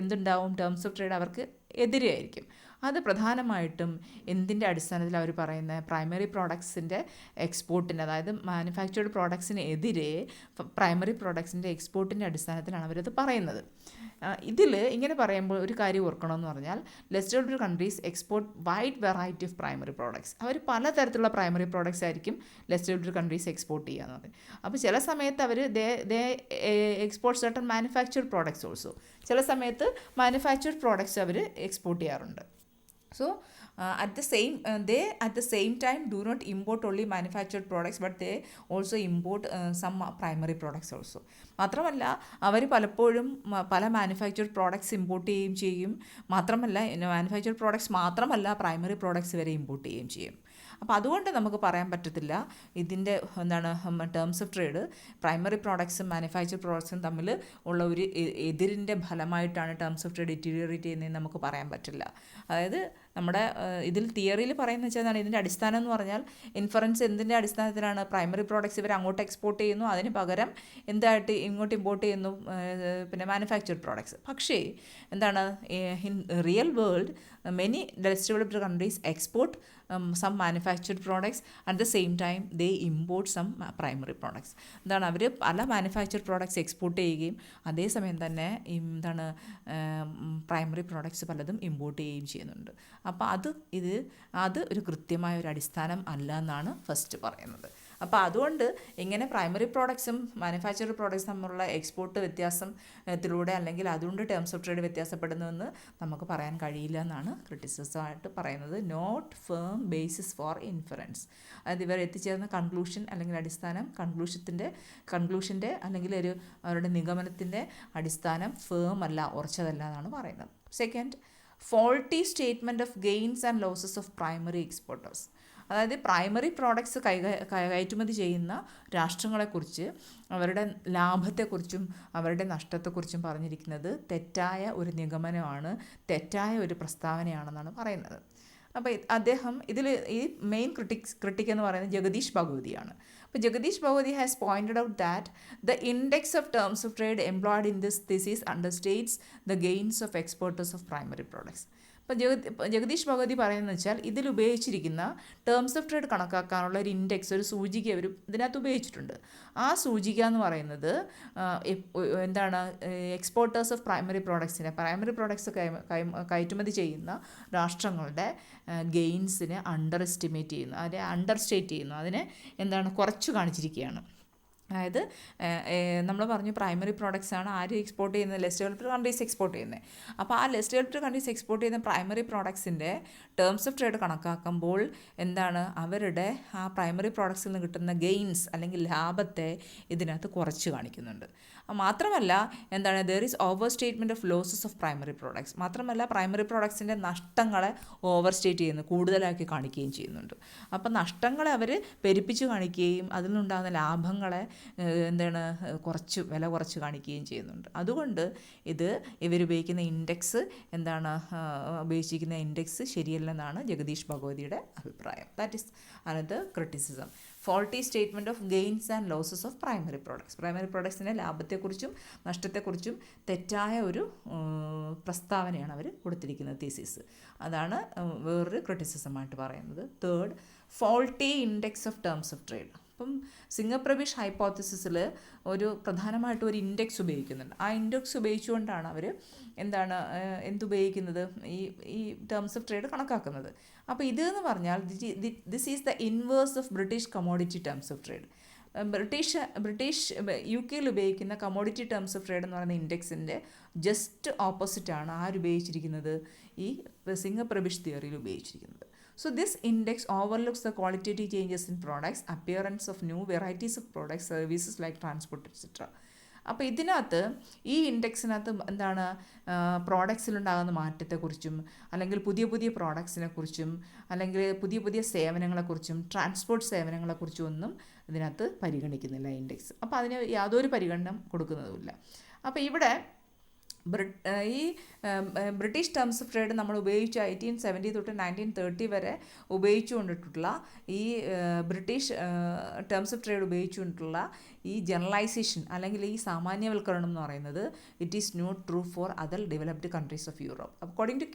എന്തുണ്ടാവും, ടേംസ് ഓഫ് ട്രേഡ് അവർക്ക് എതിരെയായിരിക്കും. അത് പ്രധാനമായിട്ടും എന്തിൻ്റെ അടിസ്ഥാനത്തിൽ അവർ പറയുന്നത്, പ്രൈമറി പ്രോഡക്ട്സിൻ്റെ എക്സ്പോർട്ടിന്, അതായത് മാനുഫാക്ചേർഡ് പ്രോഡക്ട്സിന് എതിരെ പ്രൈമറി പ്രോഡക്ട്സിൻ്റെ എക്സ്പോർട്ടിൻ്റെ അടിസ്ഥാനത്തിലാണ് അവരത് പറയുന്നത്. ഇതിൽ ഇങ്ങനെ പറയുമ്പോൾ ഒരു കാര്യം ഓർക്കണമെന്ന് പറഞ്ഞാൽ less developed countries export wide variety of primary products. അവർ പലതരത്തിലുള്ള പ്രൈമറി പ്രോഡക്ട്സ് ആയിരിക്കും ലെസ് ഡെവലപ്ഡ് കൺട്രീസ് എക്സ്പോർട്ട് ചെയ്യാന്ന് പറയും. അപ്പോൾ ചില സമയത്ത് അവർ they export certain manufactured products also. ചില സമയത്ത് മാനുഫാക്ചർഡ് പ്രോഡക്ട്സ് അവർ എക്സ്പോർട്ട് ചെയ്യാറുണ്ട്. So at the same time do not import only manufactured products, but they also import some primary products also. മാത്രമല്ല അവർ പലപ്പോഴും പല മാനുഫാക്ചർഡ് പ്രോഡക്ട്സ് ഇമ്പോർട്ട് ചെയ്യുകയും ചെയ്യും. മാത്രമല്ല മാനുഫാക്ചർഡ് പ്രോഡക്ട്സ് മാത്രമല്ല പ്രൈമറി പ്രോഡക്ട്സ് വരെ ഇമ്പോർട്ട് ചെയ്യുകയും ചെയ്യും. അപ്പോൾ അതുകൊണ്ട് നമുക്ക് പറയാൻ പറ്റത്തില്ല ഇതിൻ്റെ ടേംസ് ഓഫ് ട്രേഡ് പ്രൈമറി പ്രോഡക്ട്സും മാനുഫാക്ചർഡ് പ്രോഡക്ട്സും തമ്മിൽ ഉള്ള ഒരു എതിരിൻ്റെ ഫലമായിട്ടാണ് ടേംസ് ഓഫ് ട്രേഡ് ഡിറ്റീരിയോറേറ്റ് ചെയ്യുന്നതെന്ന് നമുക്ക് പറയാൻ പറ്റില്ല. അതായത് നമ്മുടെ ഇതിൽ തിയറിയിൽ പറയുന്നത് വെച്ചാൽ ഇതിൻ്റെ അടിസ്ഥാനം എന്ന് പറഞ്ഞാൽ ഇൻഫറൻസ് എന്തിൻ്റെ അടിസ്ഥാനത്തിലാണ്, പ്രൈമറി പ്രോഡക്ട്സ് ഇവർ അങ്ങോട്ട് എക്സ്പോർട്ട് ചെയ്യുന്നു, അതിന് പകരം എന്തായിട്ട് ഇങ്ങോട്ട് ഇമ്പോർട്ട് ചെയ്യുന്നു, പിന്നെ മാനുഫാക്ചർഡ് പ്രോഡക്ട്സ്. പക്ഷേ in real world many less developed countries export some manufactured products, at the same time they import some primary products. അവർ പല മാനുഫാക്ചർഡ് പ്രോഡക്ട്സ് എക്സ്പോർട്ട് ചെയ്യുകയും അതേസമയം തന്നെ പ്രൈമറി പ്രോഡക്ട്സ് പലതും ഇമ്പോർട്ട് ചെയ്യുകയും ചെയ്യുന്നുണ്ട്. അപ്പോൾ അത് ഒരു കൃത്യമായ ഒരു അടിസ്ഥാനം അല്ല എന്നാണ് ഫസ്റ്റ് പറയുന്നത്. അപ്പോൾ അതുകൊണ്ട് ഇങ്ങനെ പ്രൈമറി പ്രോഡക്ട്സും മാനുഫാക്ചർഡ് പ്രോഡക്ട്സും തമ്മിലുള്ള എക്സ്പോർട്ട് വ്യത്യാസത്തിലൂടെ അല്ലെങ്കിൽ അതുകൊണ്ട് ടേംസ് ഓഫ് ട്രേഡ് വ്യത്യാസപ്പെടുന്നുവെന്ന് നമുക്ക് പറയാൻ കഴിയില്ല എന്നാണ് ക്രിറ്റിസിസമായിട്ട് പറയുന്നത്. Not firm basis for inference. അതായത് ഇവർ എത്തിച്ചേർന്ന കൺക്ലൂഷൻ അല്ലെങ്കിൽ അടിസ്ഥാനം കൺക്ലൂഷൻ്റെ അല്ലെങ്കിൽ അവരുടെ നിഗമനത്തിൻ്റെ അടിസ്ഥാനം ഫേം അല്ല, ഉറച്ചതല്ല എന്നാണ് പറയുന്നത്. Second, faulty statement of gains and losses of primary exporters. അതായത് പ്രൈമറി പ്രോഡക്ട്സ് കയറ്റുമതി ചെയ്യുന്ന രാഷ്ട്രങ്ങളെക്കുറിച്ച് അവരുടെ ലാഭത്തെക്കുറിച്ചും അവരുടെ നഷ്ടത്തെക്കുറിച്ചും പറഞ്ഞിരിക്കുന്നത് തെറ്റായ ഒരു നിഗമനമാണ്, തെറ്റായ ഒരു പ്രസ്താവനയാണെന്നാണ് പറയുന്നത്. അപ്പോൾ ഈ മെയിൻ ക്രിട്ടിക് എന്ന് പറയുന്നത് ജഗദീഷ് ഭഗവതിയാണ്. അപ്പോൾ Jagdish Bhagwati has pointed out that the index of terms of trade employed in this thesis understates the gains of exporters of primary products. അപ്പോൾ ജഗദീഷ് ഭഗവതി പറയുന്നത് വെച്ചാൽ ഇതിൽ ഉപയോഗിച്ചിരിക്കുന്ന ടേംസ് ഓഫ് ട്രേഡ് കണക്കാക്കാനുള്ള ഒരു ഇൻഡെക്സ്, ഒരു സൂചിക അവർ ഇതിനകത്ത് ഉപയോഗിച്ചിട്ടുണ്ട്. ആ സൂചിക എന്ന് പറയുന്നത് എക്സ്പോർട്ടേഴ്സ് ഓഫ് പ്രൈമറി പ്രോഡക്ട്സ് കയറ്റുമതി ചെയ്യുന്ന രാഷ്ട്രങ്ങളുടെ ഗെയിൻസിനെ അണ്ടർസ്റ്റേറ്റ് ചെയ്യുന്നു, അതിനെ കുറച്ച് കാണിച്ചിരിക്കുകയാണ്. അതായത് നമ്മൾ പറഞ്ഞു പ്രൈമറി പ്രോഡക്ട്സ് ആണ് ആര് എക്സ്പോർട്ട് ചെയ്യുന്നത്, ലെസ് ഡെവലപ്ഡ് കൺട്രീസ് എക്സ്പോർട്ട് ചെയ്യുന്നത്. അപ്പോൾ ആ ലെസ് ഡെവലപ്ഡ് കൺട്രീസ് എക്സ്പോർട്ട് ചെയ്യുന്ന പ്രൈമറി പ്രോഡക്ട്സിൻ്റെ ടേംസ് ഓഫ് ട്രേഡ് കണക്കാക്കുമ്പോൾ അവരുടെ ആ പ്രൈമറി പ്രോഡക്ട്സിൽ നിന്ന് കിട്ടുന്ന ഗെയിൻസ് അല്ലെങ്കിൽ ലാഭത്തെ ഇതിനകത്ത് കുറച്ച് കാണിക്കുന്നുണ്ട്. മാത്രമല്ല there is over statement of losses of primary products. മാത്രമല്ല പ്രൈമറി പ്രോഡക്ട്സിൻ്റെ നഷ്ടങ്ങളെ ഓവർ സ്റ്റേറ്റ് ചെയ്യുന്നു, കൂടുതലാക്കി കാണിക്കുകയും ചെയ്യുന്നുണ്ട്. അപ്പോൾ നഷ്ടങ്ങളെ അവർ പെരുപ്പിച്ച് കാണിക്കുകയും അതിൽ നിന്നുണ്ടാകുന്ന ലാഭങ്ങളെ വില കുറച്ച് കാണിക്കുകയും ചെയ്യുന്നുണ്ട്. അതുകൊണ്ട് ഇവരുപയോഗിക്കുന്ന ഇൻഡെക്സ് ഉപയോഗിച്ചിരിക്കുന്ന ഇൻഡെക്സ് ശരിയല്ലെന്നാണ് ജഗദീഷ് ഭഗവതിയുടെ അഭിപ്രായം. That is another criticism. Faulty statement of gains and losses of primary പ്രോഡക്ട്സിൻ്റെ ലാഭത്തെക്കുറിച്ചും നഷ്ടത്തെക്കുറിച്ചും തെറ്റായ ഒരു പ്രസ്താവനയാണ് അവർ കൊടുത്തിരിക്കുന്നത് തീസിസ്. അതാണ് വേറൊരു ക്രിറ്റിസിസമായിട്ട് പറയുന്നത്. Third, faulty index of terms of trade. അപ്പം സിംഗർ പ്രബിഷ് ഹൈപ്പോത്തിസിസിൽ പ്രധാനമായിട്ടും ഒരു ഇൻഡെക്സ് ഉപയോഗിക്കുന്നുണ്ട്. ആ ഇൻഡെക്സ് ഉപയോഗിച്ചുകൊണ്ടാണ് അവർ എന്തുപയോഗിക്കുന്നത്, ഈ ടേംസ് ഓഫ് ട്രേഡ് കണക്കാക്കുന്നത്. അപ്പോൾ ഇതെന്ന് പറഞ്ഞാൽ this is the inverse of British commodity terms of trade. British UK ഉപയോഗിക്കുന്ന കമോഡിറ്റി ടേംസ് ഓഫ് ട്രേഡ് എന്ന് പറയുന്ന ഇൻഡെക്സിൻ്റെ ജസ്റ്റ് ഓപ്പോസിറ്റാണ് ആരുപയോഗിച്ചിരിക്കുന്നത്, ഈ സിംഗർ പ്രബിഷ് തിയറിയിൽ ഉപയോഗിച്ചിരിക്കുന്നത്. So this index overlooks the qualitative changes in products, appearance of new varieties of products, services like transport, etc. അപ്പോൾ ഇതിനകത്ത് ഈ ഇൻഡെക്സിനകത്ത് എന്താണ് പ്രോഡക്ട്സിലുണ്ടാകുന്ന മാറ്റത്തെക്കുറിച്ചും അല്ലെങ്കിൽ പുതിയ പുതിയ പ്രോഡക്ട്സിനെ കുറിച്ചും അല്ലെങ്കിൽ പുതിയ പുതിയ സേവനങ്ങളെക്കുറിച്ചും ട്രാൻസ്പോർട്ട് സേവനങ്ങളെക്കുറിച്ചും ഒന്നും ഇതിനകത്ത് പരിഗണിക്കുന്നില്ല ഇൻഡെക്സ്. അപ്പോൾ അതിന് യാതൊരു പരിഗണന കൊടുക്കുന്നതുമില്ല. അപ്പോൾ ഇവിടെ ഈ ബ്രിട്ടീഷ് ടേംസ് ഓഫ് ട്രേഡ് നമ്മൾ ഉപയോഗിച്ച 1870 തൊട്ട് 1930 വരെ ഉപയോഗിച്ചുകൊണ്ടിട്ടുള്ള ഈ ബ്രിട്ടീഷ് ടേംസ് ഓഫ് ട്രേഡ് ഉപയോഗിച്ചുകൊണ്ടിട്ടുള്ള ഈ ജനറലൈസേഷൻ അല്ലെങ്കിൽ ഈ സാമാന്യവൽക്കരണം എന്ന് പറയുന്നത് it is not true for other developed countries of Europe. According to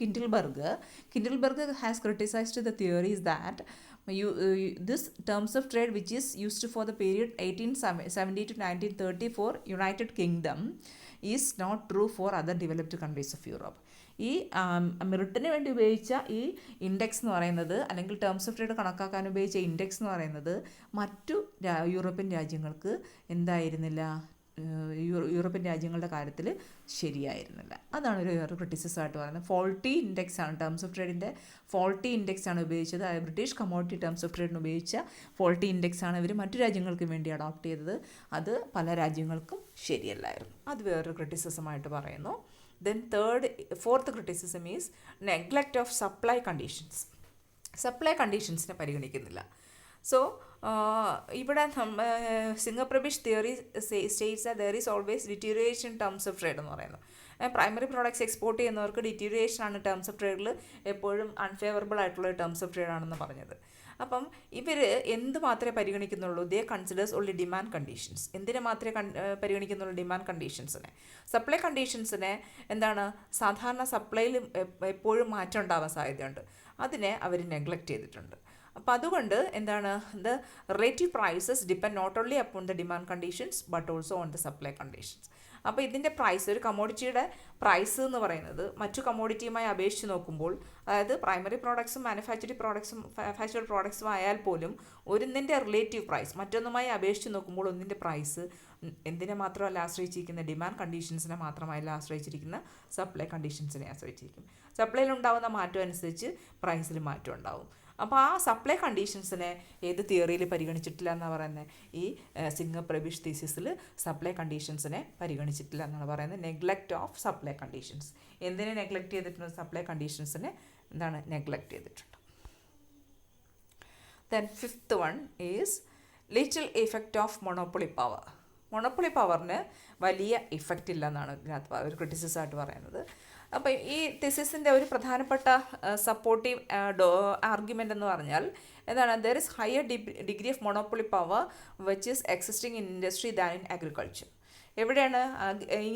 Kindleberger has criticised the theories that this terms of trade which is used for the period 1870 to 1930 for United Kingdom is not true for other developed countries of Europe. ഈ മെറിറ്റിന് വേണ്ടി ഉപയോഗിച്ച ഈ index എന്ന് പറയുന്നത് അല്ലെങ്കിൽ terms of trade കണക്കാക്കാൻ ഉപയോഗിച്ച index എന്ന് പറയുന്നത് മറ്റു യൂറോപ്യൻ രാജ്യങ്ങൾക്ക് എന്തായിരുന്നില്ല, യൂറോപ്യൻ രാജ്യങ്ങളുടെ കാര്യത്തിൽ ശരിയായിരുന്നില്ല. അതാണ് ഒരു ക്രിറ്റിസിസമായിട്ട് പറയുന്നത്. ഫോൾട്ടി ഇൻഡെക്സ് ആണ്, ടേംസ് ഓഫ് ട്രേഡിൻ്റെ ഫോൾട്ടി ഇൻഡെക്സ് ആണ് ഉപയോഗിച്ചത്. ബ്രിട്ടീഷ് കമോഡിറ്റി ടേംസ് ഓഫ് ട്രേഡിന് ഉപയോഗിച്ച ഫോൾട്ടി ഇൻഡെക്സ് ആണ് ഇവർ മറ്റു രാജ്യങ്ങൾക്ക് വേണ്ടി അഡോപ്റ്റ് ചെയ്തത്. അത് പല രാജ്യങ്ങൾക്കും ശരിയല്ലായിരുന്നു. അത് വേറൊരു ക്രിറ്റിസിസമായിട്ട് പറയുന്നു. Then fourth criticism is neglect of supply conditions. Supply കണ്ടീഷൻസിനെ പരിഗണിക്കുന്നില്ല. സോ ഇവിടെ Singer Prebisch theory states that there is always deterioration in terms of trade എന്ന് പറയുന്നത്. പ്രൈമറി പ്രോഡക്ട്സ് എക്സ്പോർട്ട് ചെയ്യുന്നവർക്ക് ഡിറ്റീരിയേഷൻ ആണ് ടേംസ് ഓഫ് ട്രേഡിൽ എപ്പോഴും അൺഫേവറബിൾ ആയിട്ടുള്ള ടേംസ് ഓഫ് ട്രേഡ് ആണെന്ന് പറഞ്ഞത്. അപ്പം ഇവർ എന്ത് മാത്രമേ പരിഗണിക്കുന്നുള്ളൂ? ദേ കൺസിഡേഴ്സ് ഓൺലി ഡിമാൻഡ് കണ്ടീഷൻസ്. എന്തിനെ മാത്രമേ പരിഗണിക്കുന്നുള്ളൂ? ഡിമാൻഡ് കണ്ടീഷൻസിനെ. സപ്ലൈ കണ്ടീഷൻസിനെ എന്താണ്, സാധാരണ സപ്ലൈയിൽ എപ്പോഴും മാറ്റം ഉണ്ടാവാൻ സാധ്യതയുണ്ട്, അതിനെ അവർ നെഗ്ലക്റ്റ് ചെയ്തിട്ടുണ്ട്. അപ്പോൾ അതുകൊണ്ട് എന്താണ്, the relative prices depend not only upon the demand conditions but also on the supply conditions. അപ്പോൾ ഇതിൻ്റെ പ്രൈസ്, ഒരു കമ്മോഡിറ്റിയുടെ പ്രൈസ് എന്ന് പറയുന്നത് മറ്റു കമ്മോഡിറ്റിയുമായി അപേക്ഷിച്ച് നോക്കുമ്പോൾ, അതായത് പ്രൈമറി പ്രോഡക്ട്സും മാനുഫാക്ചർഡ് പ്രോഡക്ട്സും ആയാൽ പോലും ഒന്നിൻ്റെ റിലേറ്റീവ് പ്രൈസ് മറ്റൊന്നുമായി അപേക്ഷിച്ച് നോക്കുമ്പോൾ ഒന്നിൻ്റെ പ്രൈസ് എന്തിനെ മാത്രമല്ല ആശ്രയിച്ചിരിക്കുന്ന, ഡിമാൻഡ് കണ്ടീഷൻസിനെ മാത്രമല്ല ആശ്രയിച്ചിരിക്കുന്ന, സപ്ലൈ കണ്ടീഷൻസിനെ ആശ്രയിച്ചിരിക്കും. സപ്ലൈയിൽ ഉണ്ടാകുന്ന മാറ്റം അനുസരിച്ച് പ്രൈസിൽ മാറ്റം ഉണ്ടാവും. അപ്പോൾ ആ സപ്ലൈ കണ്ടീഷൻസിനെ ഏത് തിയറിയിൽ പരിഗണിച്ചിട്ടില്ല എന്നാണ് പറയുന്നത്? ഈ സിംഗർ പ്രബിഷ് തീസിസിൽ സപ്ലൈ കണ്ടീഷൻസിനെ പരിഗണിച്ചിട്ടില്ല എന്നാണ് പറയുന്നത്. Neglect of supply conditions. എന്തിനെ നെഗ്ലക്റ്റ് ചെയ്തിട്ടുണ്ട്? സപ്ലൈ കണ്ടീഷൻസിനെ എന്താണ് നെഗ്ലക്റ്റ് ചെയ്തിട്ടുണ്ട്. Then fifth one is little effect of monopoly power. Monopoly പവറിന് വലിയ ഇഫക്റ്റ് ഇല്ല എന്നാണ് ഇതിനകത്ത് ഒരു ക്രിറ്റിസിസമായിട്ട് പറയുന്നത്. അപ്പോൾ ഈ തിസിസിൻ്റെ ഒരു പ്രധാനപ്പെട്ട സപ്പോർട്ടീവ് ആർഗ്യുമെൻ്റ് എന്ന് പറഞ്ഞാൽ എന്താണ്? There is higher degree of monopoly power which is existing in industry than in agriculture. എവിടെയാണ്?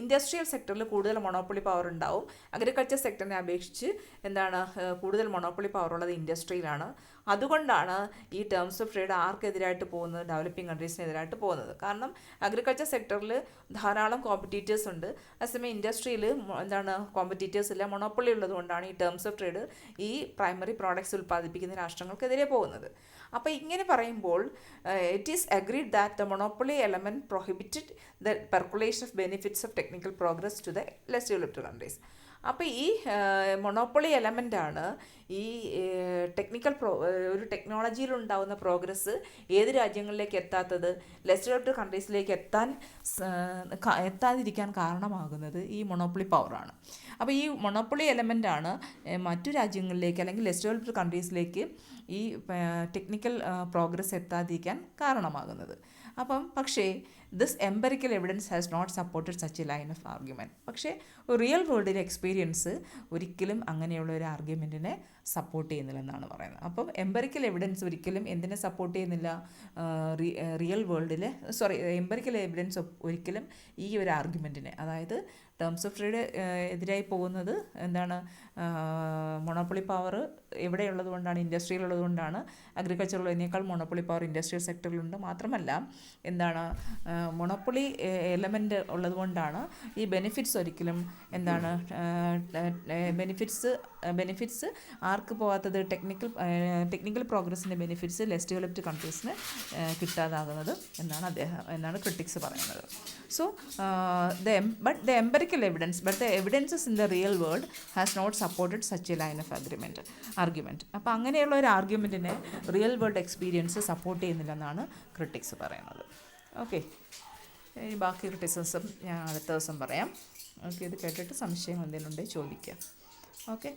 ഇൻഡസ്ട്രിയൽ സെക്ടറിൽ കൂടുതൽ മൊണോപ്പൊളി പവർ ഉണ്ടാവും. അഗ്രികൾച്ചർ സെക്ടറിനെ അപേക്ഷിച്ച് എന്താണ് കൂടുതൽ മൊണോപ്പൊളി പവർ ഉള്ളത് ഇൻഡസ്ട്രിയിലാണ്. അതുകൊണ്ടാണ് ഈ ടേംസ് ഓഫ് ട്രേഡ് ആർക്കെതിരായിട്ട് പോകുന്നത്? ഡെവലപ്പിംഗ് കൺട്രീസിനെതിരായിട്ട് പോകുന്നത്. കാരണം അഗ്രികൾച്ചർ സെക്ടറിൽ ധാരാളം കോമ്പറ്റീറ്റേഴ്സ് ഉണ്ട്, അതേസമയം ഇൻഡസ്ട്രിയിൽ എന്താണ് കോമ്പറ്റീറ്റേഴ്സ് ഇല്ല. മൊണോപ്പൊളി ഉള്ളതുകൊണ്ടാണ് ഈ ടേംസ് ഓഫ് ട്രേഡ് ഈ പ്രൈമറി പ്രോഡക്ട്സ് ഉൽപ്പാദിപ്പിക്കുന്ന രാഷ്ട്രങ്ങൾക്കെതിരെ പോകുന്നത്. അപ്പോൾ ഇങ്ങനെ പറയുമ്പോൾ it is agreed that the monopoly element prohibited the percolation of benefits of technical progress to the less developed countries. അപ്പോൾ ഈ മൊണോപ്പൊളി എലമെൻ്റാണ് ഈ ഒരു ടെക്നോളജിയിലുണ്ടാകുന്ന പ്രോഗ്രസ് ഏത് രാജ്യങ്ങളിലേക്ക് എത്താത്തത്? ലെസ് ഡെവലപ്ഡ് കൺട്രീസിലേക്ക് എത്താതിരിക്കാൻ കാരണമാകുന്നത് ഈ മൊണോപ്പൊളി പവറാണ്. അപ്പോൾ ഈ മൊണോപ്പൊളി എലമെൻ്റാണ് മറ്റു രാജ്യങ്ങളിലേക്ക് അല്ലെങ്കിൽ ലെസ് ഡെവലപ്ഡ് കൺട്രീസിലേക്ക് ഈ ടെക്നിക്കൽ പ്രോഗ്രസ് എത്താതിരിക്കാൻ കാരണമാകുന്നത്. പക്ഷേ this empirical evidence has not supported such a line of argument. പക്ഷേ റിയൽ വേൾഡിലെ എക്സ്പീരിയൻസ് ഒരിക്കലും അങ്ങനെയുള്ള ഒരു ആർഗ്യുമെൻറ്റിനെ സപ്പോർട്ട് ചെയ്യുന്നില്ലെന്നാണ് പറയുന്നത്. എംപെറിക്കൽ എവിഡൻസ് ഒരിക്കലും എന്തിനെ സപ്പോർട്ട് ചെയ്യുന്നില്ല? റിയൽ വേൾഡിലെ എംപെറിക്കൽ എവിഡൻസ് ഒരിക്കലും ഈ ഒരു ആർഗ്യുമെൻറ്റിനെ, അതായത് ടേംസ് ഓഫ് ട്രേഡ് എതിരായി പോകുന്നത് എന്താണ്? മൊണോപ്പൊളി പവർ എവിടെയുള്ളത് കൊണ്ടാണ്? ഇൻഡസ്ട്രിയിലുള്ളത് കൊണ്ടാണ്. അഗ്രികൾച്ചറുള്ളതിനേക്കാൾ മൊണോപ്പൊളി പവർ ഇൻഡസ്ട്രിയൽ സെക്ടറിലുണ്ട്. മാത്രമല്ല എന്താണ് മൊണോപ്പൊളി എലമെൻ്റ് ഉള്ളത് കൊണ്ടാണ് ഈ ബെനിഫിറ്റ്സ് ഒരിക്കലും എന്താണ് ബെനിഫിറ്റ്സ് ആർക്ക് പോകാത്തത്? ടെക്നിക്കൽ പ്രോഗ്രസിൻ്റെ ബെനിഫിറ്റ്സ് ലെസ് ഡെവലപ്ഡ് കൺട്രീസിന് കിട്ടാതാകുന്നത് എന്നാണ് ക്രിട്ടിക്സ് പറയുന്നത്. So but the empirical evidences in the real world has not supported such a line of argument. അപ്പോൾ അങ്ങനെയുള്ള ഒരു ആർഗ്യുമെൻറ്റിനെ റിയൽ വേൾഡ് എക്സ്പീരിയൻസ് സപ്പോർട്ട് ചെയ്യുന്നില്ലെന്നാണ് ക്രിട്ടിക്സ് പറയുന്നത്. ഓക്കെ. ഇനി ബാക്കി ക്രിറ്റിസിസം ഞാൻ അടുത്ത ദിവസം പറയാം. ഓക്കെ, ഇത് കേട്ടിട്ട് സംശയം എന്തെങ്കിലും ഉണ്ടെങ്കിൽ ചോദിക്കാം. ഓക്കെ.